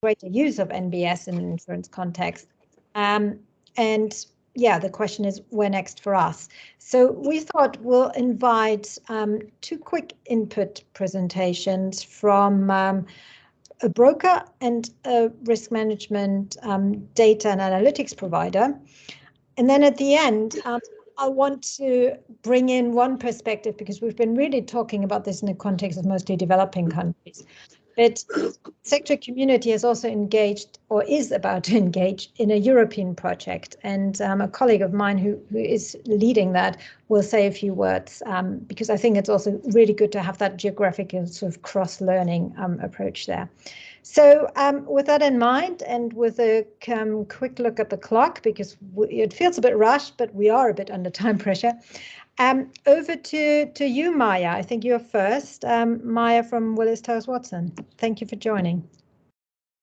greater use of NBS in an insurance context. And yeah, the question is, where next for us? So we thought we'll invite 2 quick input presentations from a broker and a risk management data and analytics provider. And then at the end, I want to bring in one perspective, because we've been really talking about this in the context of mostly developing countries. But sector community has also engaged, or is about to engage, in a European project. And a colleague of mine who is leading that will say a few words, because I think it's also really good to have that geographic and sort of cross-learning approach there. So with that in mind, and with a quick look at the clock, because it feels a bit rushed, but we are a bit under time pressure. Over to you, Maya. I think you're first. Maya from Willis Towers Watson. Thank you for joining.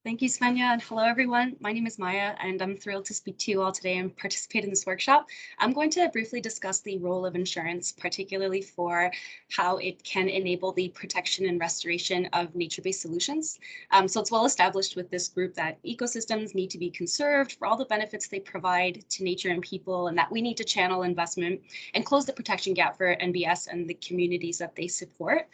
Thank you, Swenja, and hello, everyone. My name is Maya, and I'm thrilled to speak to you all today and participate in this workshop. I'm going to briefly discuss the role of insurance, particularly for how it can enable the protection and restoration of nature-based solutions. So it's well established with this group that ecosystems need to be conserved for all the benefits they provide to nature and people, and that we need to channel investment and close the protection gap for NBS and the communities that they support.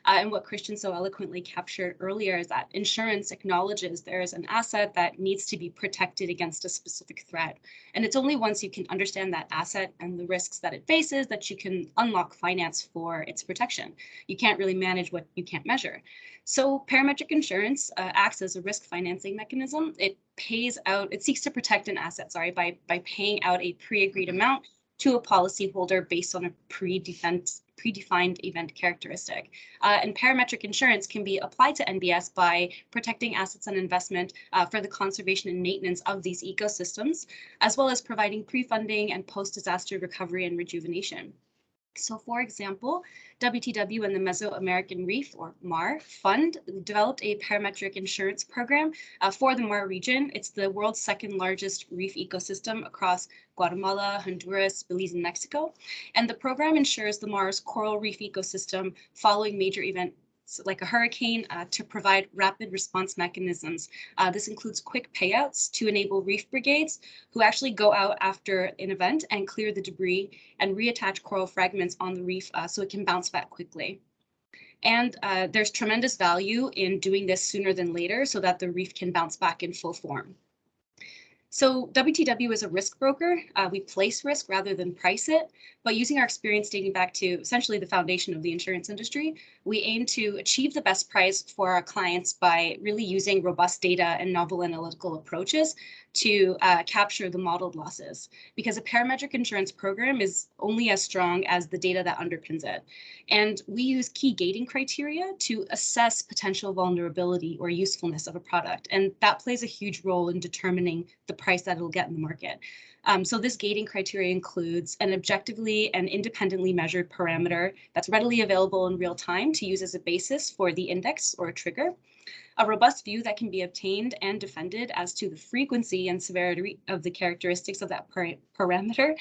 And what Christian so eloquently captured earlier is that insurance acknowledges there is an asset that needs to be protected against a specific threat. And it's only once you can understand that asset and the risks that it faces that you can unlock finance for its protection. You can't really manage what you can't measure. So parametric insurance acts as a risk financing mechanism. It seeks to protect an asset, by paying out a pre-agreed amount to a policyholder based on a predefined event characteristic. And parametric insurance can be applied to NBS by protecting assets and investment for the conservation and maintenance of these ecosystems, as well as providing pre-funding and post-disaster recovery and rejuvenation. So for example, WTW and the Mesoamerican Reef, or MAR, Fund developed a parametric insurance program for the MAR region. It's the world's second largest reef ecosystem across Guatemala, Honduras, Belize, and Mexico. And the program ensures the MAR's coral reef ecosystem following major events like a hurricane to provide rapid response mechanisms. This includes quick payouts to enable reef brigades who actually go out after an event and clear the debris and reattach coral fragments on the reef so it can bounce back quickly. And there's tremendous value in doing this sooner than later so that the reef can bounce back in full form. So WTW is a risk broker. We place risk rather than price it, but using our experience dating back to essentially the foundation of the insurance industry, we aim to achieve the best price for our clients by really using robust data and novel analytical approaches to capture the modeled losses, because a parametric insurance program is only as strong as the data that underpins it. And we use key gating criteria to assess potential vulnerability or usefulness of a product. And that plays a huge role in determining the price that it'll get in the market. So this gating criteria includes an objectively and independently measured parameter that's readily available in real time to use as a basis for the index or a trigger, a robust view that can be obtained and defended as to the frequency and severity of the characteristics of that parameter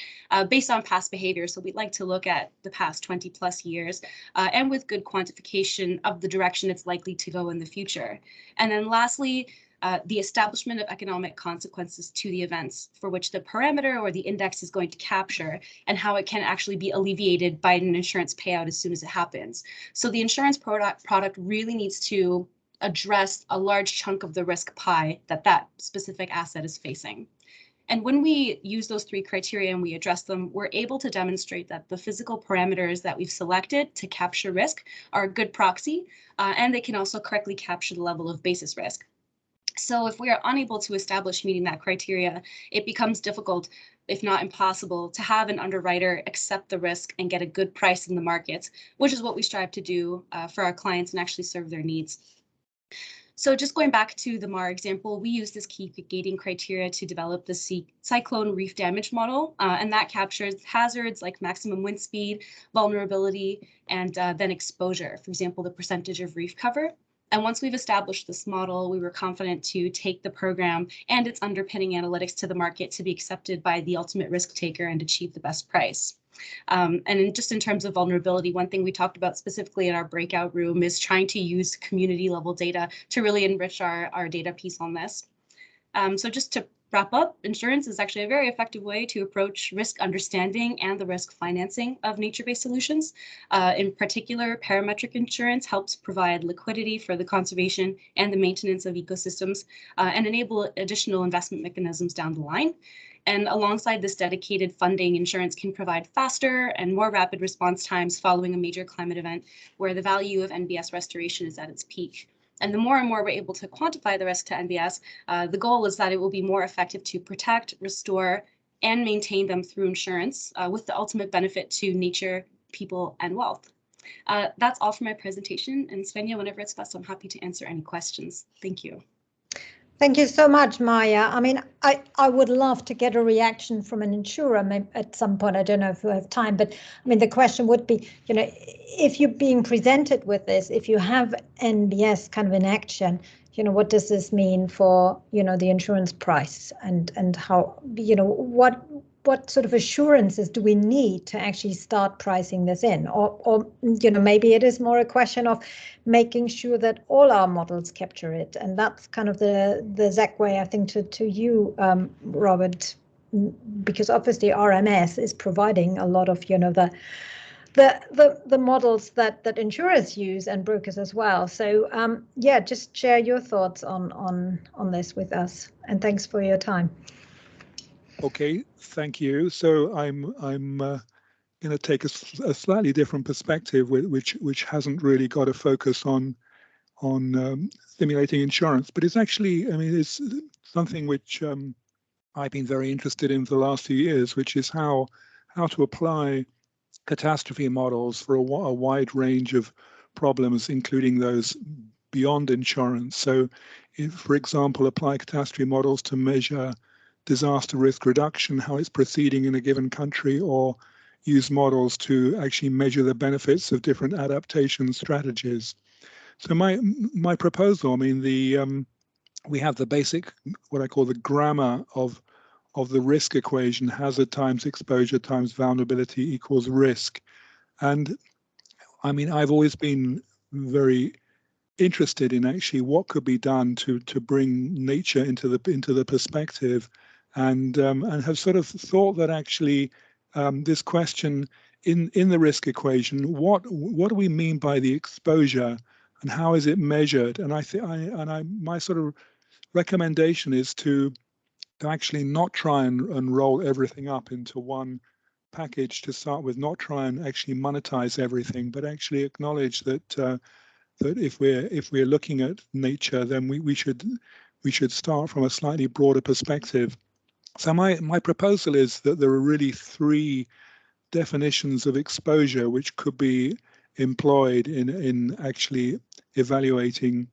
based on past behavior. So we'd like to look at the past 20 plus years and with good quantification of the direction it's likely to go in the future. And then lastly, the establishment of economic consequences to the events for which the parameter or the index is going to capture, and how it can actually be alleviated by an insurance payout as soon as it happens. So the insurance product really needs to address a large chunk of the risk pie that specific asset is facing. And when we use those 3 criteria and we address them, we're able to demonstrate that the physical parameters that we've selected to capture risk are a good proxy, and they can also correctly capture the level of basis risk. So if we are unable to establish meeting that criteria, it becomes difficult, if not impossible, to have an underwriter accept the risk and get a good price in the market, which is what we strive to do for our clients and actually serve their needs. So just going back to the MAR example, we use this key gating criteria to develop the cyclone reef damage model, and that captures hazards like maximum wind speed, vulnerability, and then exposure, for example, the percentage of reef cover. And once we've established this model, we were confident to take the program and its underpinning analytics to the market to be accepted by the ultimate risk taker and achieve the best price. And just in terms of vulnerability, one thing we talked about specifically in our breakout room is trying to use community level data to really enrich our data piece on this. So just to wrap up, insurance is actually a very effective way to approach risk understanding and the risk financing of nature-based solutions. In particular, parametric insurance helps provide liquidity for the conservation and the maintenance of ecosystems and enable additional investment mechanisms down the line. And alongside this dedicated funding, insurance can provide faster and more rapid response times following a major climate event where the value of NBS restoration is at its peak. And the more and more we're able to quantify the risk to NBS, the goal is that it will be more effective to protect, restore, and maintain them through insurance with the ultimate benefit to nature, people, and wealth. That's all for my presentation. And Swenja, whenever it's best, I'm happy to answer any questions. Thank you. Thank you so much, Maya. I mean, I would love to get a reaction from an insurer at some point. I don't know if we have time, but I mean, the question would be, you know, if you're being presented with this, if you have NBS kind of in action, you know, what does this mean for, you know, the insurance price and how, you know, what sort of assurances do we need to actually start pricing this in? Or you know, maybe it is more a question of making sure that all our models capture it. And that's kind of the segue, I think, to you, Robert, because obviously RMS is providing a lot of, you know, the models that insurers use and brokers as well. So yeah, just share your thoughts on this with us. And thanks for your time. Okay, thank you. So I'm going to take a slightly different perspective, which hasn't really got a focus on stimulating insurance, but it's actually, I mean, it's something which I've been very interested in for the last few years, which is how to apply catastrophe models for a wide range of problems, including those beyond insurance. So, if, for example, apply catastrophe models to measure disaster risk reduction, how it's proceeding in a given country, or use models to actually measure the benefits of different adaptation strategies. So my proposal, I mean, we have the basic, what I call the grammar of the risk equation: hazard times exposure times vulnerability equals risk. And I mean, I've always been very interested in actually what could be done to bring nature into the perspective. And have sort of thought that actually this question in the risk equation, what do we mean by the exposure and how is it measured? And I think my sort of recommendation is to actually not try and roll everything up into one package to start with, not try and actually monetize everything, but actually acknowledge that that if we're looking at nature, then we should start from a slightly broader perspective. So my proposal is that there are really three definitions of exposure which could be employed in actually evaluating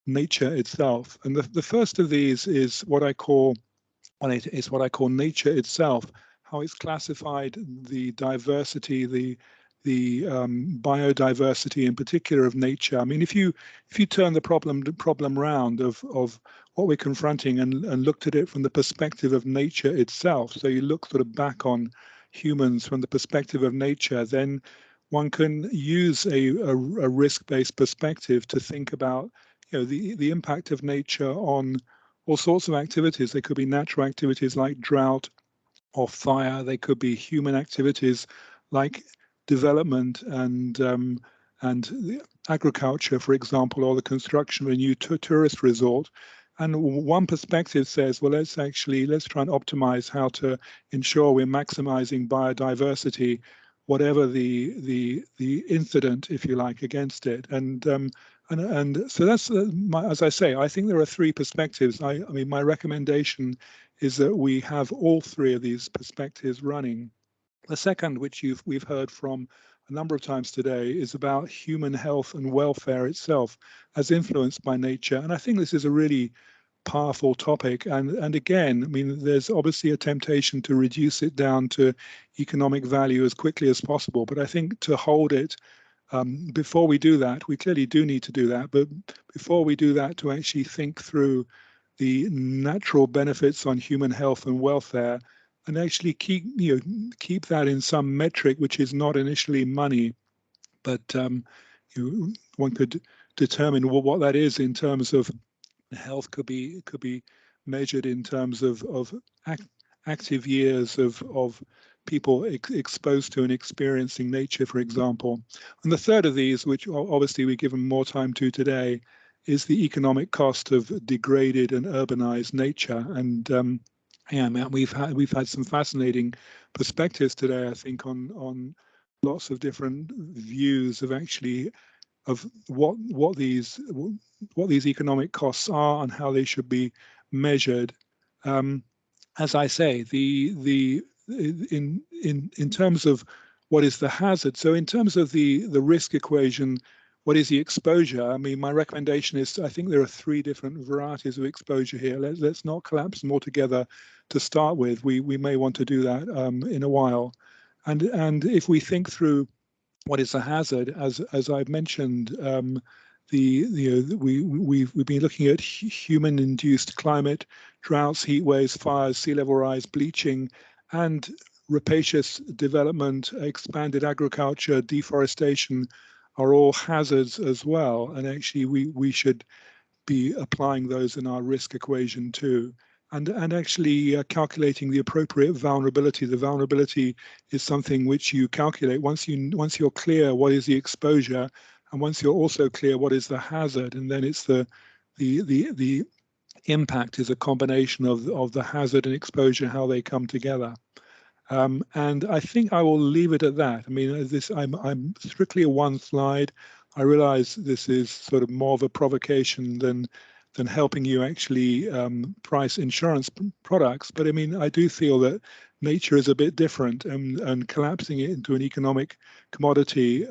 nature itself. And the first of these is what I call nature itself, how it's classified, the diversity, the biodiversity in particular of nature. I mean, if you turn the problem round of what we're confronting and looked at it from the perspective of nature itself, so you look sort of back on humans from the perspective of nature, then one can use a risk-based perspective to think about, you know, the impact of nature on all sorts of activities. They could be natural activities like drought or fire. They could be human activities like development and agriculture, for example, or the construction of a new tourist resort. And one perspective says, well, let's try and optimize how to ensure we're maximizing biodiversity, whatever the incident, if you like, against it. And so that's as I say, I think there are three perspectives. I mean, my recommendation is that we have all three of these perspectives running. The second, which we've heard from a number of times today, is about human health and welfare itself as influenced by nature. And I think this is a really powerful topic. And again, I mean, there's obviously a temptation to reduce it down to economic value as quickly as possible. But I think to hold it Before we do that, we clearly do need to do that, but before we do that, to actually think through the natural benefits on human health and welfare, and actually keep that in some metric which is not initially money, but one could determine what that is in terms of health. Could be measured in terms of active years of people exposed to and experiencing nature, for example. And the third of these, which obviously we've given more time to today, is the economic cost of degraded and urbanized nature. And yeah, Matt, we've had some fascinating perspectives today, I think, on lots of different views of actually of what these economic costs are and how they should be measured. As I say, in terms of what is the hazard, so in terms of the risk equation, what is the exposure? I mean, my recommendation is, I think there are 3 different varieties of exposure here. Let's not collapse them all together to start with. We may want to do that in a while. And if we think through what is the hazard, as I've mentioned, we've been looking at human-induced climate, droughts, heat waves, fires, sea level rise, bleaching, and rapacious development, expanded agriculture, deforestation are all hazards as well. And actually, we should be applying those in our risk equation too. And actually calculating the appropriate vulnerability. The vulnerability is something which you calculate once you're clear what is the exposure, and once you're also clear what is the hazard, and then it's the impact is a combination of the hazard and exposure, how they come together. And I think I will leave it at that. I mean, I'm strictly a one slide. I realize this is sort of more of a provocation than helping you actually price insurance products. But I mean, I do feel that nature is a bit different, and collapsing it into an economic commodity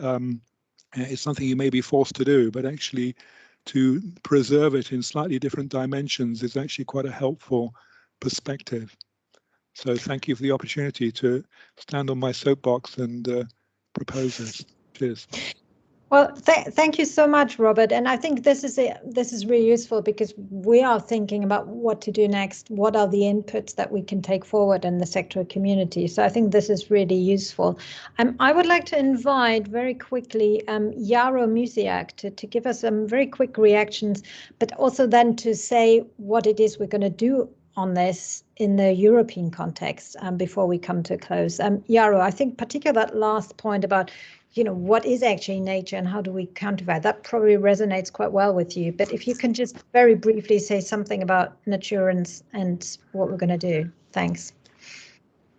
is something you may be forced to do, but actually to preserve it in slightly different dimensions is actually quite a helpful perspective. So thank you for the opportunity to stand on my soapbox and propose this. Cheers. Well, thank you so much, Robert. And I think this is really useful, because we are thinking about what to do next. What are the inputs that we can take forward in the sector community? So I think this is really useful. I would like to invite very quickly Jaro Musiak to give us some very quick reactions, but also then to say what it is we're going to do on this in the European context before we come to a close. Jaro, I think particularly that last point about what is actually nature and how do we quantify? That probably resonates quite well with you. But if you can just very briefly say something about naturance and what we're going to do. Thanks.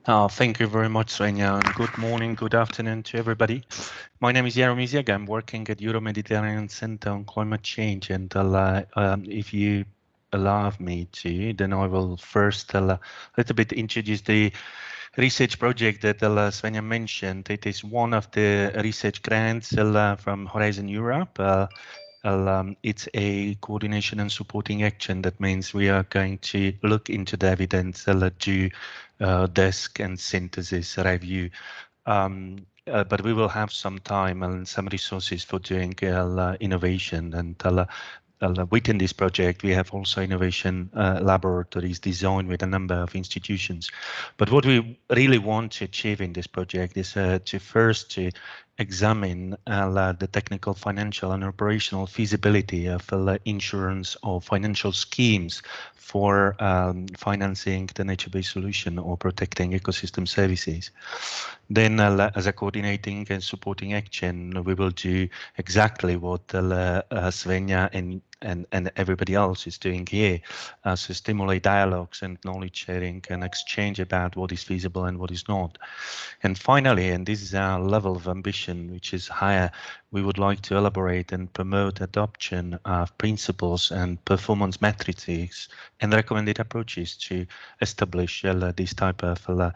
Thank you very much, Swenja, and good morning, good afternoon to everybody. My name is Jaro Musiak. I'm working at Euro-Mediterranean Center on Climate Change, and if you allow me to, then I will first a little bit introduce the research project that Swenja mentioned. It is one of the research grants from Horizon Europe. It's a coordination and supporting action. That means we are going to look into the evidence, do desk and synthesis review. But we will have some time and some resources for doing innovation. And within this project, we have also innovation laboratories designed with a number of institutions. But what we really want to achieve in this project is to examine the technical, financial, and operational feasibility of insurance or financial schemes for financing the nature-based solution or protecting ecosystem services. Then, as a coordinating and supporting action, we will do exactly what Swenja and everybody else is doing here, so stimulate dialogues and knowledge sharing and exchange about what is feasible and what is not. And finally, and this is our level of ambition, which is higher, we would like to elaborate and promote adoption of principles and performance matrices and recommended approaches to establish this type of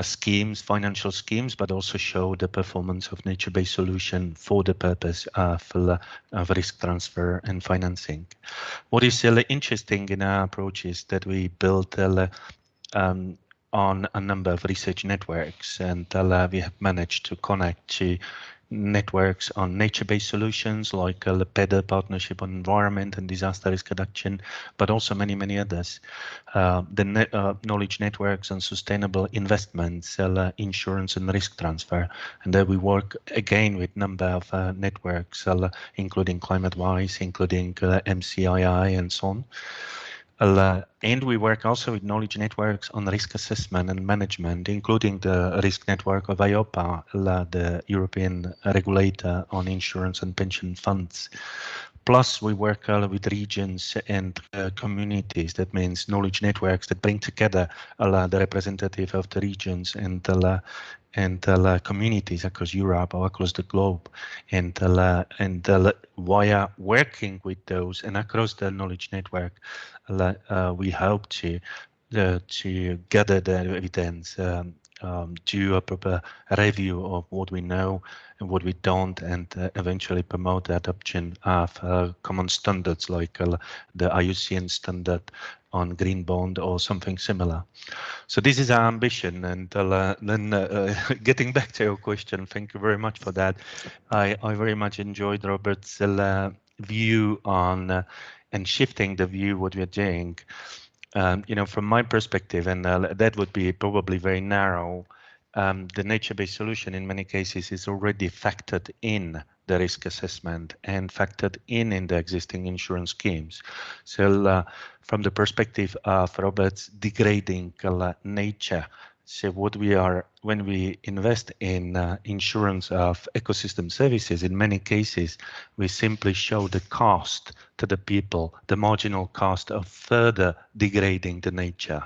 schemes, financial schemes, but also show the performance of nature-based solution for the purpose of risk transfer and financing. What is interesting in our approach is that we built on a number of research networks, and we have managed to connect to networks on nature-based solutions like the PEDA partnership on environment and disaster risk reduction, but also many others. The knowledge networks on sustainable investments, insurance and risk transfer. And there we work again with number of networks, including ClimateWise, including MCII and so on. And we work also with knowledge networks on risk assessment and management, including the risk network of IOPA, the European regulator on insurance and pension funds. Plus, we work with regions and communities. That means knowledge networks that bring together the representative of the regions and communities across Europe or across the globe, and via working with those and across the knowledge network, we hope to gather the evidence, do a proper review of what we know and what we don't, and eventually promote the adoption of common standards like the IUCN standard on green bond or something similar. So this is our ambition. And then getting back to your question, thank you very much for that. I very much enjoyed Robert's view on and shifting the view what we're doing. From my perspective, and that would be probably very narrow, the nature-based solution in many cases is already factored in the risk assessment and factored in the existing insurance schemes. So from the perspective of Robert's degrading nature, so what we are, when we invest in insurance of ecosystem services, in many cases, we simply show the cost to the people, the marginal cost of further degrading the nature.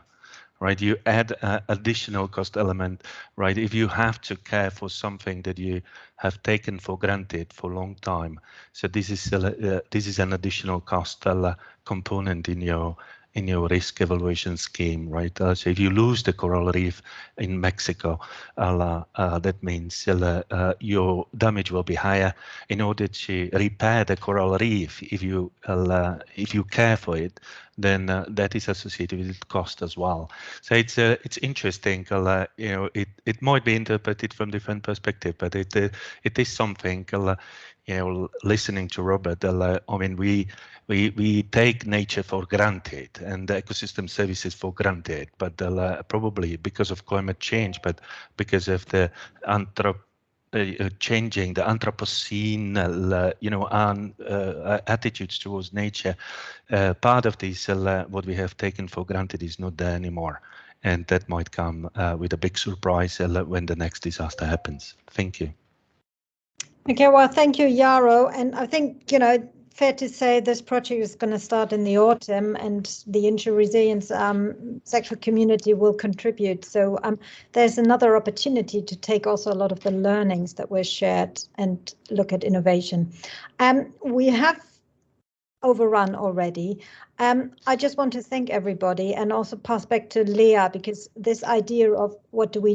Right, you add additional cost element, right? If you have to care for something that you have taken for granted for a long time, so this is an additional cost component in your risk evaluation scheme, right? So if you lose the coral reef in Mexico, that means your damage will be higher. In order to repair the coral reef, if you care for it, then that is associated with cost as well. So it's interesting. It might be interpreted from different perspective, but it is something. Listening to Robert, I mean, we take nature for granted and the ecosystem services for granted, but probably because of climate change, but because of the changing the Anthropocene, attitudes towards nature, part of this, what we have taken for granted is not there anymore. And that might come with a big surprise when the next disaster happens. Thank you. Okay, well, thank you, Yaro. And I think, fair to say this project is going to start in the autumn, and the InsuResilience sector community will contribute. So there's another opportunity to take also a lot of the learnings that were shared and look at innovation. We have overrun already. I just want to thank everybody and also pass back to Leah, because this idea of what do we